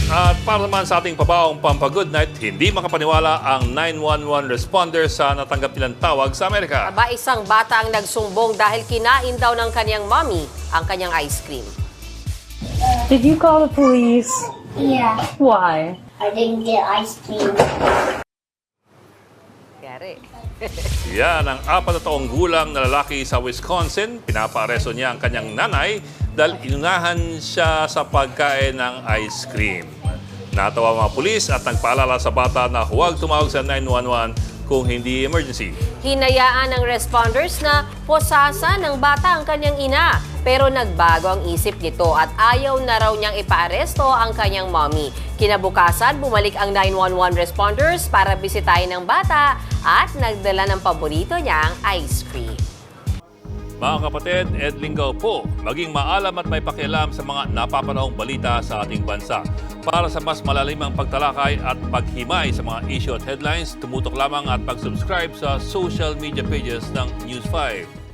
At para naman sa ating pabaong Pampa-Good Night, hindi makapaniwala ang 911 responder sa natanggap nilang tawag sa Amerika. Aba, isang bata ang nagsumbong dahil kinain daw ng kanyang mommy ang kanyang ice cream. Did you call the police? Yeah, Why? I didn't get ice cream. Yari. Yan ang 4 na taong gulang na lalaki sa Wisconsin. Pinapaaresto niya ang kanyang nanay dahil inunahan siya sa pagkain ng ice cream. Natawa mga pulis at nagpaalala sa bata na huwag tumawag sa 911 kung hindi emergency. Hinayaan ng responders na posasan ng bata ang kanyang ina. Pero nagbago ang isip nito at ayaw na raw niyang ipaaresto ang kanyang mommy. Kinabukasan, bumalik ang 911 responders para bisitahin ng bata at nagdala ng paborito niyang ice cream. Mga kapatid, Ed Lingaw po, maging maalam at may pakialam sa mga napapanahong balita sa ating bansa. Para sa mas malalimang pagtalakay at paghimay sa mga issue at headlines, tumutok lamang at mag-subscribe sa social media pages ng News 5.